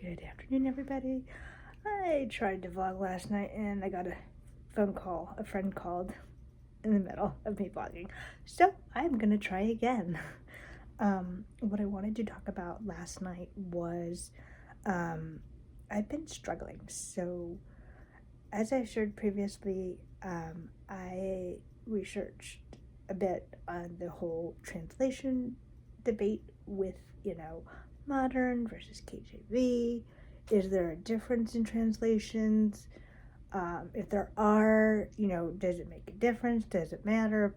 Good afternoon, everybody. I tried to vlog last night and I got a phone call. A friend called in the middle of me vlogging. So I'm gonna try again. What I wanted to talk about last night was I've been struggling. So as I shared previously, I researched a bit on the whole translation debate with, modern versus KJV. Is there a difference in translations? If there are, does it make a difference? Does it matter?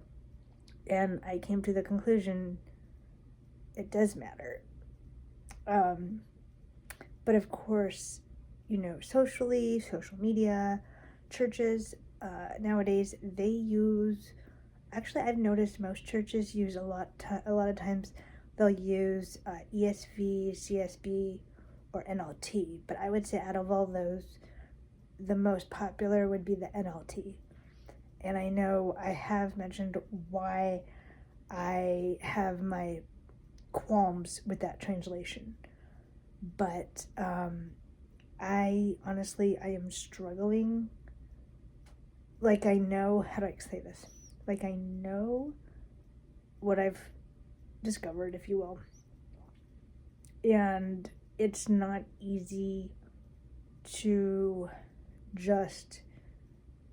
And I came to the conclusion it does matter. But of course, social media, churches, nowadays, they use, actually I've noticed most churches use a lot of times they'll use ESV, CSB, or NLT, but I would say out of all those, the most popular would be the NLT. And I know I have mentioned why I have my qualms with that translation, but I am struggling. Like, I know, how do I say this? Like, I know what I've discovered, if you will, and it's not easy to just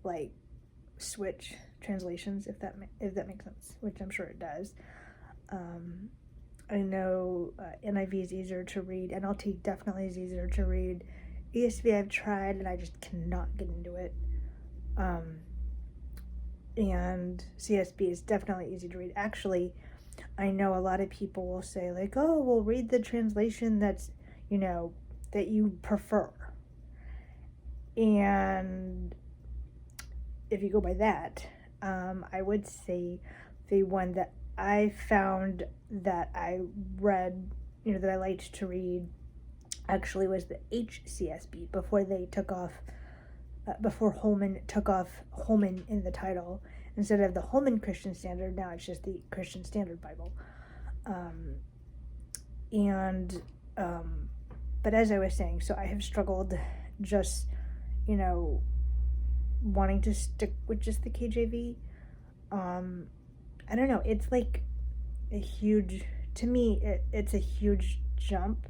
like switch translations, if that makes sense, which I'm sure it does. I know NIV is easier to read. NLT definitely is easier to read. ESV I've tried and I just cannot get into it. And CSB is definitely easy to read. Actually, I know a lot of people will say like, oh, well, read the translation that's, that you prefer. And if you go by that, I would say the one that I found that I read, that I liked to read, actually was the HCSB before they took off, before Holman took off Holman in the title. Instead of the Holman Christian Standard, now it's just the Christian Standard Bible. But as I was saying, so I have struggled just, wanting to stick with just the KJV. I don't know, it's like a huge, to me, it's a huge jump.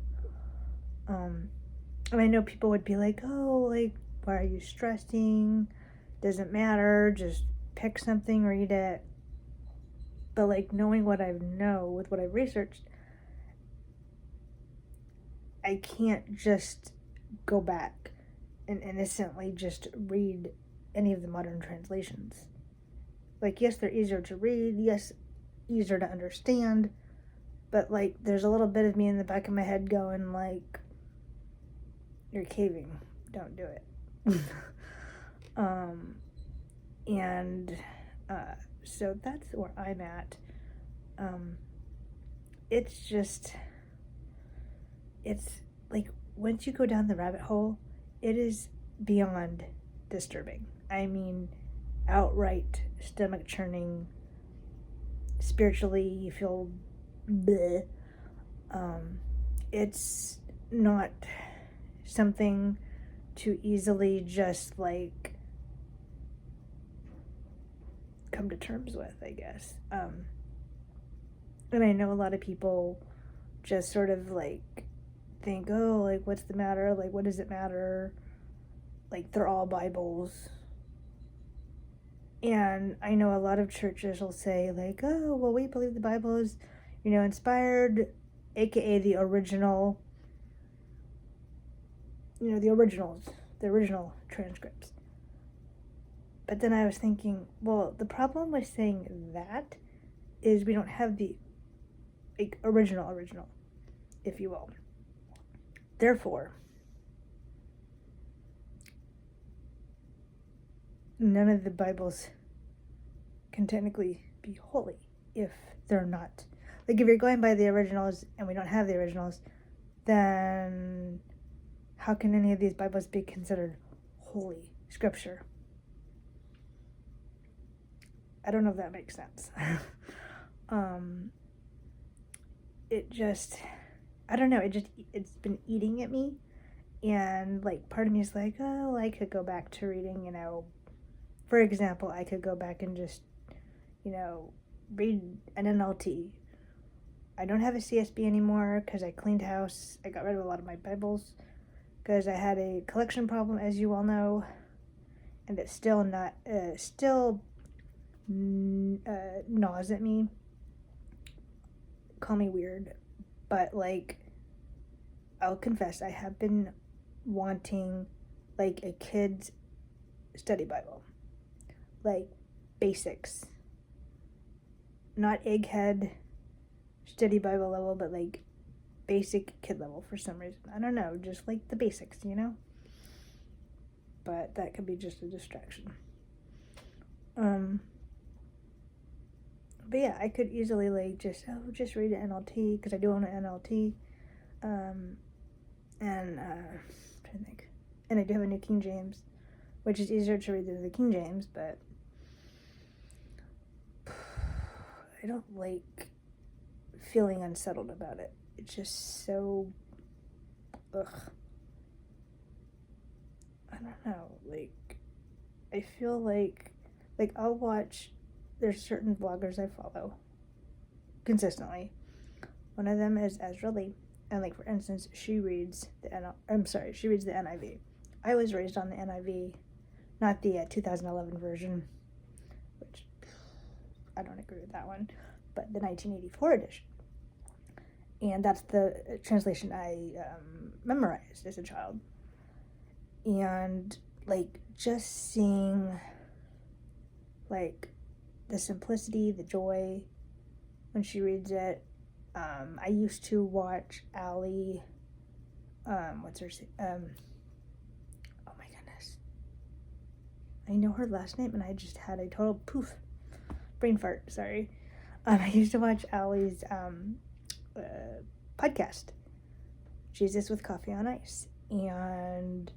And I know people would be like, oh, like, why are you stressing? Doesn't matter, just pick something, read it. But like, knowing what I know with what I've researched, I can't just go back and innocently just read any of the modern translations. Like, yes, they're easier to read, yes, easier to understand, but like, there's a little bit of me in the back of my head going like, you're caving, don't do it. So that's where I'm at. It's like, once you go down the rabbit hole, it is beyond disturbing. I mean, outright stomach churning. Spiritually, you feel bleh. It's not something to easily just like come to terms with, I guess. And I know a lot of people just sort of like think, oh, like, what's the matter? Like, what does it matter? Like, they're all Bibles. And I know a lot of churches will say like, oh, well, we believe the Bible is, inspired, aka the original, the original transcripts. But then I was thinking, well, the problem with saying that is we don't have the original, if you will. Therefore, none of the Bibles can technically be holy if they're not. Like, if you're going by the originals and we don't have the originals, then how can any of these Bibles be considered holy scripture? I don't know if that makes sense. It just, I don't know, it's been eating at me, And, like, part of me is like, oh, I could go back to reading, for example, I could go back and just, read an NLT. I don't have a CSB anymore because I cleaned house. I got rid of a lot of my Bibles because I had a collection problem, as you all know, and it's still gnaws at me. Call me weird, but, like, I'll confess, I have been wanting, like, a kid's study Bible. Like, basics. Not egghead study Bible level, but, like, basic kid level for some reason. I don't know, just, like, the basics, But that could be just a distraction. But yeah, I could easily, like, just read an NLT, because I do own an NLT. And I'm trying to think. And I do have a New King James, which is easier to read than the King James, but I don't like feeling unsettled about it. It's just so, ugh. I don't know, like, I feel like I'll watch, there's certain vloggers I follow consistently. One of them is Ezra Lee, and, like, for instance, she reads the NIV. I was raised on the NIV, not the 2011 version, which I don't agree with that one, but the 1984 edition. And that's the translation I memorized as a child. And, like, just seeing, like, the simplicity, the joy when she reads it. I used to watch Allie, what's her name? Oh my goodness. I know her last name and I just had a total brain fart, sorry. I used to watch Allie's podcast, Jesus with Coffee on Ice, and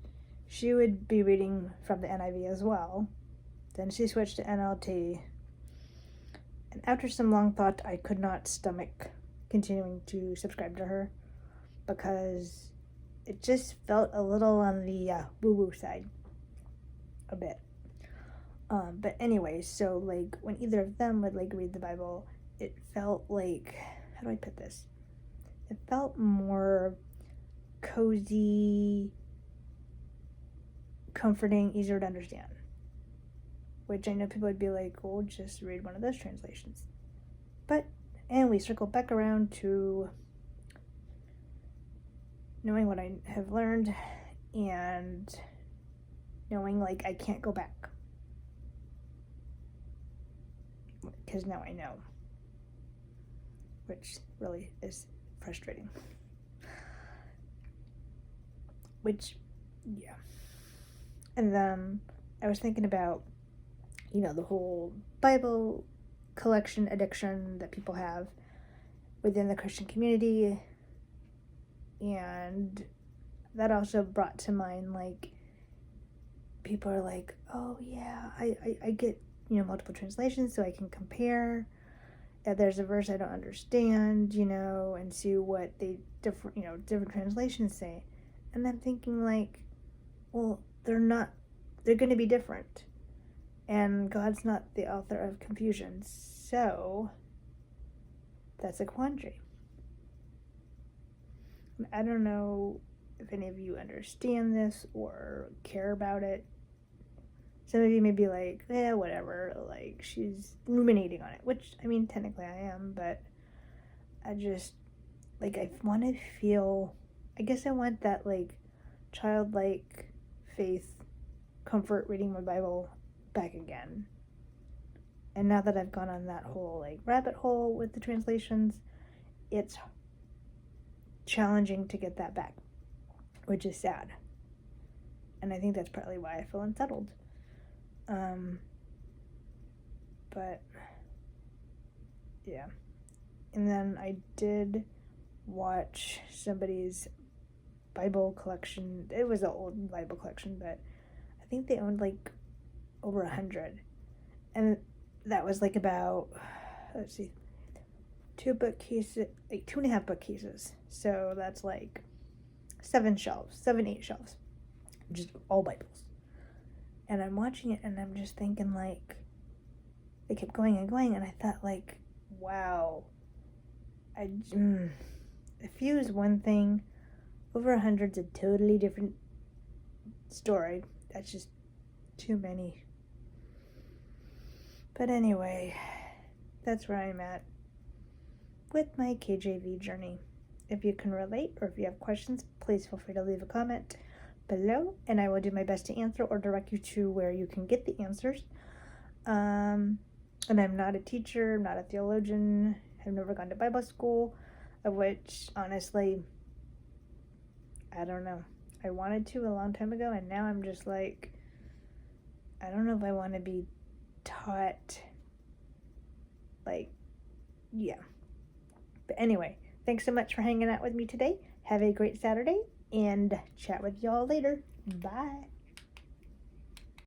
she would be reading from the NIV as well. Then she switched to NLT, and after some long thought, I could not stomach continuing to subscribe to her because it just felt a little on the woo-woo side, a bit. But anyway, so, like, when either of them would, like, read the Bible, it felt like, how do I put this? It felt more cozy, comforting, easier to understand. Which I know people would be like, well, just read one of those translations. And we circle back around to knowing what I have learned and knowing, like, I can't go back. Because now I know. Which really is frustrating. Yeah. And then I was thinking about, the whole Bible collection addiction that people have within the Christian community. And that also brought to mind, like, people are like, oh yeah, I get, multiple translations so I can compare. If there's a verse I don't understand, and see what different translations say. And I'm thinking, like, well, they're going to be different. And God's not the author of confusion. So that's a quandary. I don't know if any of you understand this or care about it. Some of you may be like, whatever, like, she's ruminating on it, which, I mean, technically I am, but I just, like, I want to feel, I guess I want that, like, childlike faith, comfort reading my Bible back again. And now that I've gone on that whole, like, rabbit hole with the translations, it's challenging to get that back, which is sad. And I think that's partly why I feel unsettled. But yeah. And then I did watch somebody's Bible collection. It was an old Bible collection, but I think they owned, like, over 100. And that was, like, about, let's see, 2.5 bookcases. So that's, like, 7 shelves, 7, 8 shelves, just all Bibles. And I'm watching it and I'm just thinking, like, they kept going and going, and I thought, like, wow, a few is one thing, over 100's a totally different story. That's just too many. But anyway, that's where I'm at with my KJV journey. If you can relate or if you have questions, please feel free to leave a comment below, and I will do my best to answer or direct you to where you can get the answers. And I'm not a teacher, I'm not a theologian, I've never gone to Bible school, of which, honestly, I don't know. I wanted to a long time ago, and now I'm just like, I don't know if I want to be taught, like, yeah. But anyway, thanks so much for hanging out with me today. Have a great Saturday, and chat with y'all later. Bye.